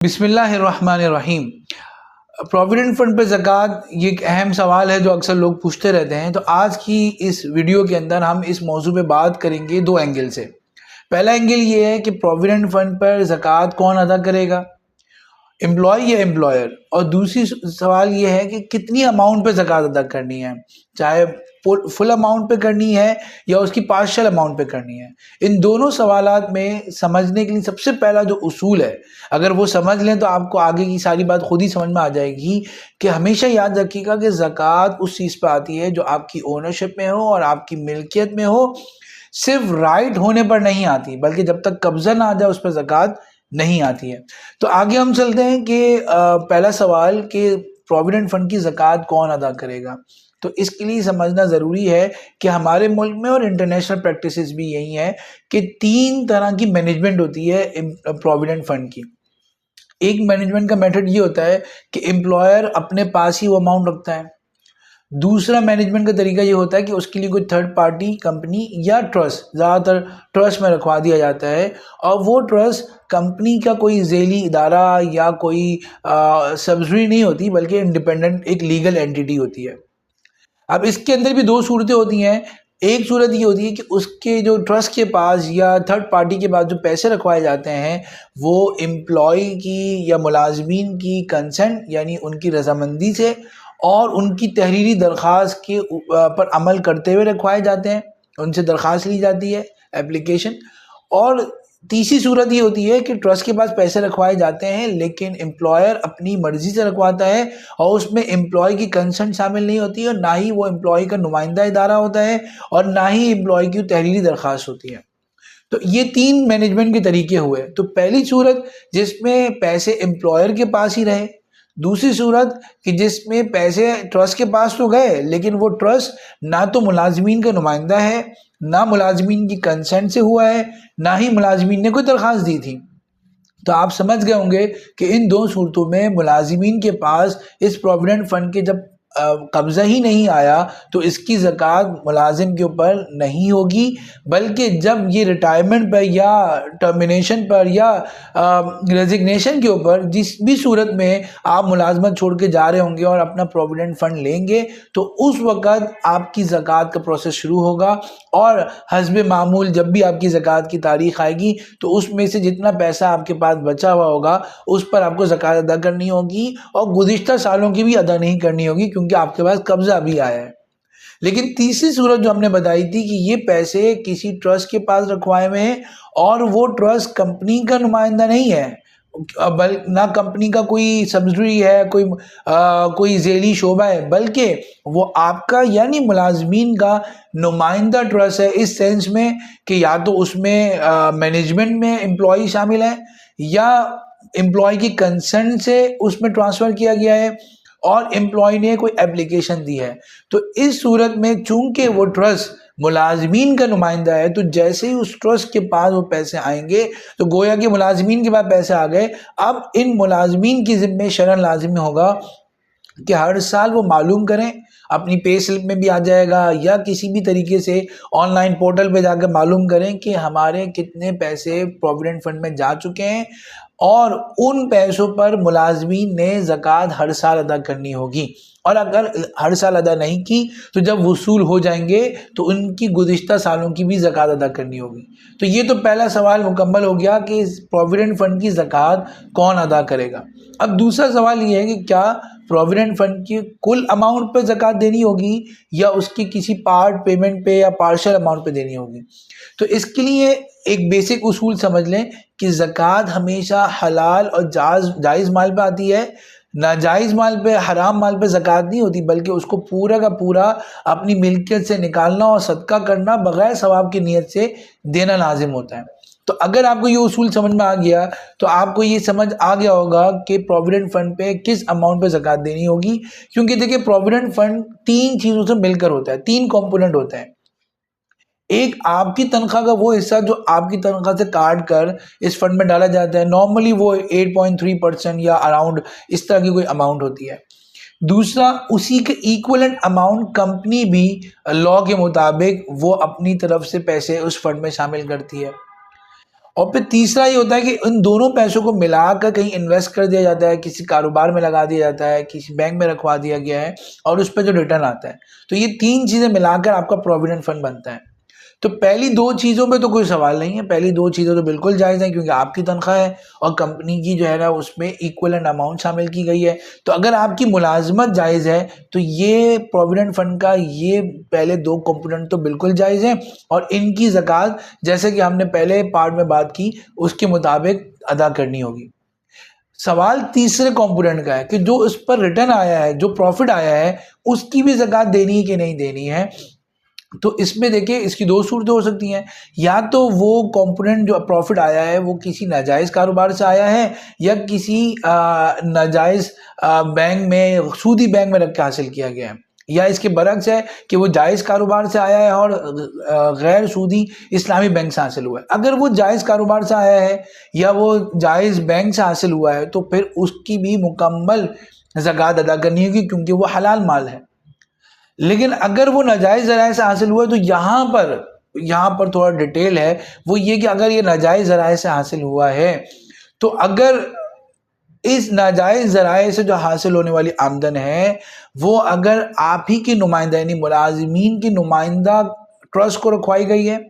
बिस्मिल्लाहिर्रहमानिर्रहीम। Provident fund पे ज़कात ये एक अहम सवाल है जो अक्सर लोग पूछते रहते हैं। तो आज की इस वीडियो के अंदर हम इस मौजू पे बात करेंगे दो एंगल से। पहला एंगल ये है कि प्रोविडेंट फंड पर ज़कात कौन अदा करेगा, एम्प्लॉय या एम्प्लॉयर। और दूसरी सवाल ये है कि कितनी अमाउंट पे ज़कात अदा करनी है, चाहे फुल अमाउंट पे करनी है या उसकी पार्शियल अमाउंट पे करनी है। इन दोनों सवालात में समझने के लिए सबसे पहला जो उसूल है, अगर वो समझ लें तो आपको आगे की सारी बात खुद ही समझ में आ जाएगी कि हमेशा याद रखिएगा कि ज़कात उस चीज़ पर आती है जो आपकी ओनरशिप में हो और आपकी मिल्कियत में हो। सिर्फ राइट होने पर नहीं आती, बल्कि जब तक कब्जा ना आ जाए उस पर ज़कात नहीं आती है। तो आगे हम चलते हैं कि पहला सवाल कि प्रोविडेंट फंड की ज़कात कौन अदा करेगा। तो इसके लिए समझना ज़रूरी है कि हमारे मुल्क में और इंटरनेशनल प्रैक्टिसेस भी यही है कि तीन तरह की मैनेजमेंट होती है प्रोविडेंट फंड की। एक मैनेजमेंट का मेथड ये होता है कि एम्प्लॉयर अपने पास ही वो अमाउंट रखता है। दूसरा मैनेजमेंट का तरीका ये होता है कि उसके लिए कोई थर्ड पार्टी कंपनी या ट्रस्ट, ज़्यादातर ट्रस्ट में रखवा दिया जाता है, और वो ट्रस्ट कंपनी का कोई झेली इदारा या कोई सब्सिडी नहीं होती, बल्कि इंडिपेंडेंट एक लीगल एंटिटी होती है। अब इसके अंदर भी दो सूरतें होती हैं। एक सूरत ये होती है कि उसके जो ट्रस्ट के पास या थर्ड पार्टी के पास जो पैसे रखवाए जाते हैं वो एम्प्लॉय की या मुलाजमीन की कंसेंट यानी उनकी रजामंदी से और उनकी तहरीरी दरख्वास्त के पर अमल करते हुए रखवाए जाते हैं। उनसे दरख्वास्त ली जाती है, एप्लीकेशन। और तीसरी सूरत ये होती है कि ट्रस्ट के पास पैसे रखवाए जाते हैं लेकिन एम्प्लॉयर अपनी मर्जी से रखवाता है और उसमें एम्प्लॉय की कंसेंट शामिल नहीं होती और ना ही वो एम्प्लॉय का नुमाइंदा इदारा होता है और ना ही एम्प्लॉय की तहरीरी दरख्वास्त होती है। तो ये तीन मैनेजमेंट के तरीके हुए। तो पहली सूरत जिसमें पैसे एम्प्लॉयर के पास ही रहे, दूसरी सूरत कि जिसमें पैसे ट्रस्ट के पास तो गए लेकिन वो ट्रस्ट ना तो मुलाजमीन का नुमाइंदा है, ना मुलाजमीन की कंसेंट से हुआ है, ना ही मुलाजमीन ने कोई दरख्वास्त दी थी। तो आप समझ गए होंगे कि इन दो सूरतों में मुलाजिमीन के पास इस प्रोविडेंट फंड के जब कब्ज़ा ही नहीं आया तो इसकी ज़कात मुलाजिम के ऊपर नहीं होगी, बल्कि जब ये रिटायरमेंट पर या टर्मिनेशन पर या रेजिग्नेशन के ऊपर जिस भी सूरत में आप मुलाजमत छोड़ के जा रहे होंगे और अपना प्रोविडेंट फंड लेंगे तो उस वक़्त आपकी ज़कात का प्रोसेस शुरू होगा। और हस्बे मामूल जब भी आपकी ज़कात की तारीख़ आएगी तो उसमें से जितना पैसा आपके पास बचा हुआ होगा उस पर आपको ज़कात अदा करनी होगी और गुज़िश्ता सालों की भी अदा नहीं करनी होगी क्योंकि आपके पास कब्ज़ा भी आया है। लेकिन तीसरी सूरत जो हमने बताई थी कि ये पैसे किसी ट्रस्ट के पास रखवाए हुए हैं और वो ट्रस्ट कंपनी का नुमाइंदा नहीं है, ना कंपनी का कोई सब्सिडरी है, कोई झेली शोबा है, बल्कि वो आपका यानी मुलाजमीन का नुमाइंदा ट्रस्ट है। इस सेंस में कि या तो उसमें मैनेजमेंट में एम्प्लॉय शामिल है या एम्प्लॉय की कंसर्न से उसमें ट्रांसफ़र किया गया है और एम्प्लॉय ने कोई एप्लीकेशन दी है। तो इस सूरत में चूंकि वो ट्रस्ट मुलाजमीन का नुमाइंदा है तो जैसे ही उस ट्रस्ट के पास वो पैसे आएंगे तो गोया कि मुलाजमीन के पास पैसे आ गए। अब इन मुलाजमीन की ज़िम्मे शरन लाजिम होगा कि हर साल वो मालूम करें, अपनी पे स्लिप में भी आ जाएगा या किसी भी तरीके से ऑनलाइन पोर्टल पे जाकर मालूम करें कि हमारे कितने पैसे प्रोविडेंट फंड में जा चुके हैं और उन पैसों पर मुलाजमीन ने ज़कात हर साल अदा करनी होगी। और अगर हर साल अदा नहीं की तो जब वसूल हो जाएंगे तो उनकी गुज़िश्ता सालों की भी ज़कात अदा करनी होगी। तो ये तो पहला सवाल मुकम्मल हो गया कि प्रोविडेंट फंड की ज़कात कौन अदा करेगा। अब दूसरा सवाल ये है कि क्या प्रोविडेंट फंड की कुल अमाउंट पे ज़कात देनी होगी या उसकी किसी पार्ट पेमेंट पे या पार्शियल अमाउंट पे देनी होगी। तो इसके लिए एक बेसिक उसूल समझ लें कि ज़कात हमेशा हलाल और जायज़ माल पे आती है। नाजायज़ माल पे, हराम माल पे ज़कात नहीं होती, बल्कि उसको पूरा का पूरा अपनी मिल्कियत से निकालना और सदका करना बग़ैर सवाब की नीयत से देना लाजिम होता है। तो अगर आपको ये उसूल समझ में आ गया तो आपको ये समझ आ गया होगा कि प्रोविडेंट फंड पे किस अमाउंट पे ज़कात देनी होगी। क्योंकि देखिए प्रोविडेंट फंड तीन चीज़ों से मिलकर होता है, तीन कंपोनेंट होते हैं। एक आपकी तनख्वाह का वो हिस्सा जो आपकी तनख्वाह से काट कर इस फंड में डाला जाता है, नॉर्मली वो 8.3% या अराउंड इस तरह की कोई अमाउंट होती है। दूसरा, उसी के इक्वलेंट अमाउंट कंपनी भी लॉ के मुताबिक वो अपनी तरफ से पैसे उस फंड में शामिल करती है। और फिर तीसरा ये होता है कि इन दोनों पैसों को मिलाकर कहीं इन्वेस्ट कर दिया जाता है, किसी कारोबार में लगा दिया जाता है, किसी बैंक में रखवा दिया गया है और उस पर जो रिटर्न आता है। तो ये 3 चीज़ें मिलाकर आपका प्रोविडेंट फंड बनता है। तो पहली 2 चीज़ों में तो कोई सवाल नहीं है, पहली 2 चीज़ें तो बिल्कुल जायज़ हैं, क्योंकि आपकी तनख्वाह है और कंपनी की जो है ना उसमें इक्विवेलेंट अमाउंट शामिल की गई है। तो अगर आपकी मुलाजमत जायज़ है तो ये प्रोविडेंट फंड का ये पहले 2 कंपोनेंट तो बिल्कुल जायज़ हैं और इनकी ज़कात जैसे कि हमने पहले पार्ट में बात की उसके मुताबिक अदा करनी होगी। सवाल तीसरे कंपोनेंट का है कि जो उस पर रिटर्न आया है, जो प्रॉफिट आया है, उसकी भी ज़कात देनी है कि नहीं देनी है। तो इसमें देखिए इसकी 2 सूरतें हो सकती हैं, या तो वो कंपोनेंट जो प्रॉफिट आया है वो किसी नाजायज़ कारोबार से आया है या किसी नाजायज़ बैंक में, सूदी बैंक में रख के हासिल किया गया है, या इसके बरक्स है कि वो जायज़ कारोबार से आया है और गैर सूदी इस्लामी बैंक से हासिल हुआ है। अगर वो जायज़ कारोबार से आया है या वो जायज़ बैंक से हासिल हुआ है तो फिर उसकी भी मुकम्मल ज़कात अदा करनी होगी, क्योंकि वो हलाल माल है। लेकिन अगर वो नाजायज़ ज़राए से हासिल हुआ है तो यहाँ पर थोड़ा डिटेल है, वो ये कि अगर ये नाजायज़ ज़राए से हासिल हुआ है तो अगर इस नाजायज़ ज़राए से जो हासिल होने वाली आमदन है वो अगर आप ही की नुमाइंदा यानी मुलाज़िमीन की नुमाइंदा ट्रस्ट को रखवाई गई है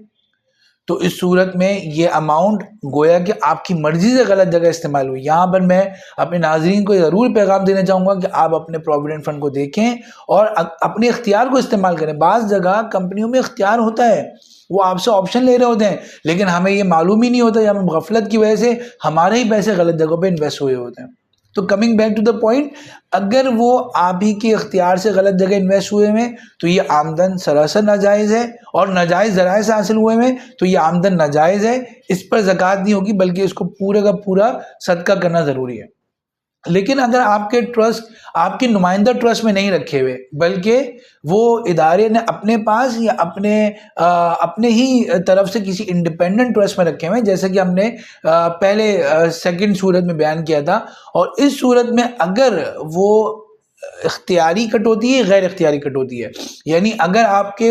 तो इस सूरत में ये अमाउंट गोया कि आपकी मर्जी से गलत जगह इस्तेमाल हुई। यहाँ पर मैं अपने नाज़रीन को ज़रूर पैगाम देना चाहूँगा कि आप अपने प्रोविडेंट फंड को देखें और अपने इख्तियार को इस्तेमाल करें। बाज़ जगह कंपनियों में इख्तियार होता है, वो आपसे ऑप्शन ले रहे होते हैं, लेकिन हमें ये मालूम ही नहीं होता या हम गफलत की वजह से हमारे ही पैसे गलत जगहों पर इन्वेस्ट हुए होते हैं। तो coming back to the point, अगर वो आप ही के इख्तियार से गलत जगह इन्वेस्ट हुए में तो ये आमदन सरासर नाजायज़ है, और नाजायज़ ज़राए से हासिल हुए में तो ये आमदन नाजायज़ है, इस पर ज़कात नहीं होगी बल्कि इसको पूरे का पूरा सदका करना ज़रूरी है। लेकिन अगर आपके ट्रस्ट आपके नुमाइंदा ट्रस्ट में नहीं रखे हुए बल्कि वो इदारे ने अपने पास या अपने ही तरफ से किसी इंडिपेंडेंट ट्रस्ट में रखे हुए हैं, जैसे कि हमने पहले सेकंड सूरत में बयान किया था, और इस सूरत में अगर वो इख्तियारी कटौती है, गैर इख्तियारी कटौती है, यानी अगर आपके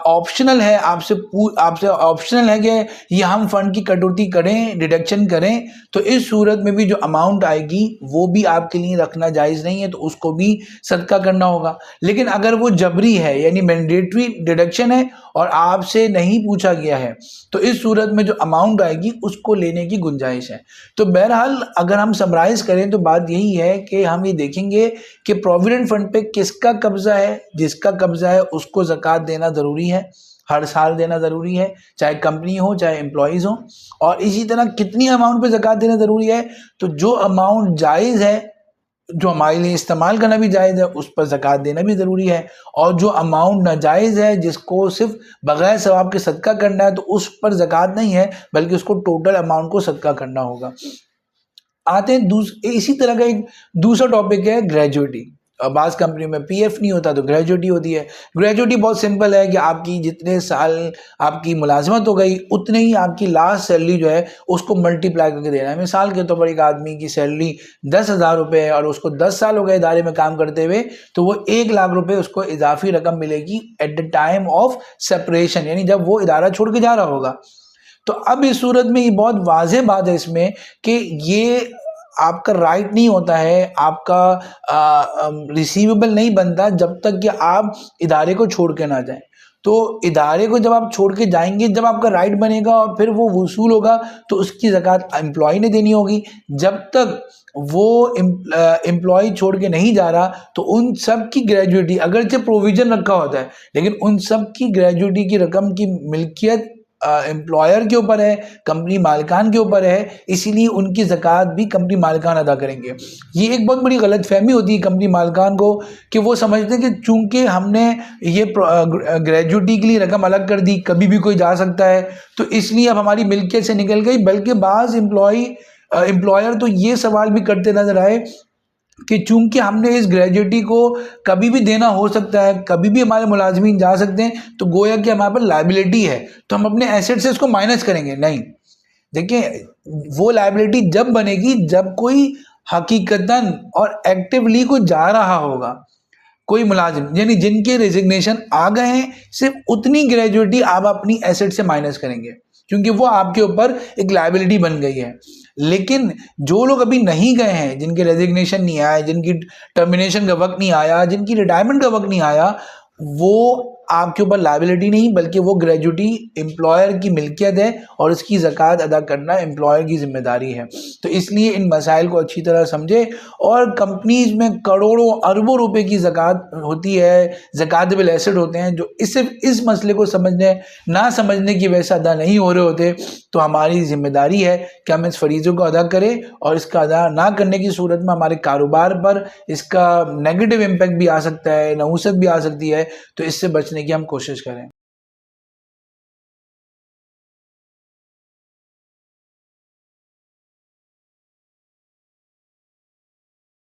ऑप्शनल है, आपसे ऑप्शनल है कि ये हम फंड की कटौती करें, डिडक्शन करें, तो इस सूरत में भी जो अमाउंट आएगी वो भी आपके लिए रखना जायज़ नहीं है, तो उसको भी सदका करना होगा। लेकिन अगर वो जबरी है यानी मैंडेटरी डिडक्शन है और आपसे नहीं पूछा गया है तो इस सूरत में जो अमाउंट आएगी उसको लेने की गुंजाइश है। तो बहरहाल अगर हम समराइज़ करें तो बात यही है कि हम ये देखेंगे कि प्रोविडेंट फंड पे किसका कब्जा है, जिसका कब्जा है उसको ज़कात देना ज़रूरी है, हर साल देना ज़रूरी है, चाहे कंपनी हो चाहे एम्प्लॉयज़ हो। और इसी तरह कितनी अमाउंट पे ज़कात देना ज़रूरी है, तो जो अमाउंट जायज़ है, जो हमारे लिए इस्तेमाल करना भी जायज़ है, उस पर ज़कात देना भी ज़रूरी है, और जो अमाउंट नाजायज़ है जिसको सिर्फ बग़ैर सवाब के सदका करना है तो उस पर ज़कात नहीं है बल्कि उसको टोटल अमाउंट को सदका करना होगा। आते हैं इसी तरह का एक दूसरा टॉपिक है ग्रेजुएटी। बाज़ कंपनी में पीएफ नहीं होता तो ग्रेजुएटी होती है। ग्रेजुएटी बहुत सिंपल है कि आपकी जितने साल आपकी मुलाजमत हो गई उतने ही आपकी लास्ट सैलरी जो है उसको मल्टीप्लाई करके देना है। मिसाल के तौर पर एक आदमी की सैलरी 10,000 रुपये है और उसको 10 साल हो गए इदारे में काम करते हुए, तो वो 1 लाख रुपये उसको इजाफी रकम मिलेगी at the time of separation, यानी जब वो इदारा छोड़ के जा रहा होगा। तो अब इस सूरत में ये बहुत वाज़ेह बात है इसमें कि ये आपका राइट नहीं होता है, आपका रिसीवेबल नहीं बनता जब तक कि आप इदारे को छोड़ के ना जाएं। तो इदारे को जब आप छोड़ के जाएंगे, जब आपका राइट बनेगा और फिर वो वसूल होगा तो उसकी ज़कात एम्प्लॉय ने देनी होगी। जब तक वो एम्प्लॉय छोड़ के नहीं जा रहा तो उन सब की ग्रेजुएटी, अगरचे प्रोविज़न रखा होता है लेकिन उन सब की ग्रेजुएटी की रकम की मिल्कियत एम्प्लॉयर के ऊपर है, कंपनी मालिकान के ऊपर है, इसीलिए उनकी ज़कात भी कंपनी मालिकान अदा करेंगे। ये एक बहुत बड़ी गलतफहमी होती है कंपनी मालिकान को कि वो समझते हैं कि चूंकि हमने ये ग्रेजुएटी के लिए रकम अलग कर दी, कभी भी कोई जा सकता है, तो इसलिए अब हमारी मिल्कियत से निकल गई। बल्कि बाज़ एम्प्लॉयर तो ये सवाल भी करते नजर आए कि चूंकि हमने इस ग्रेजुएटी को कभी भी देना हो सकता है, कभी भी हमारे मुलाजमीन जा सकते हैं, तो गोया कि हमारे पर लायबिलिटी है तो हम अपने एसेट से इसको माइनस करेंगे। नहीं, देखिए वो लायबिलिटी जब बनेगी जब कोई हकीकतन और एक्टिवली को जा रहा होगा, कोई मुलाजिम यानी जिनके रेजिग्नेशन आ गए हैं, सिर्फ उतनी ग्रेजुएटी आप अपनी एसेट से माइनस करेंगे। क्योंकि वो आपके ऊपर एक लायबिलिटी बन गई है। लेकिन जो लोग अभी नहीं गए हैं, जिनके रेजिग्नेशन नहीं आया, जिनकी टर्मिनेशन का वक्त नहीं आया, जिनकी रिटायरमेंट का वक्त नहीं आया, वो आपके ऊपर लायबिलिटी नहीं, बल्कि वो ग्रेजुटी एम्प्लॉयर की मिल्कियत है और उसकी ज़कात अदा करना एम्प्लॉयर की जिम्मेदारी है। तो इसलिए इन मसाइल को अच्छी तरह समझे। और कंपनीज में करोड़ों अरबों रुपए की ज़कात होती है, ज़कातेबल एसेट होते हैं, जो इस मसले को ना समझने की वजह से अदा नहीं हो रहे होते। तो हमारी जिम्मेदारी है कि हम इस फरीज़े को अदा करें, और इसका अदा ना करने की सूरत में हमारे कारोबार पर इसका नेगेटिव इम्पैक्ट भी आ सकता है, नहुसत भी आ सकती है। तो इससे बचने की हम कोशिश करें।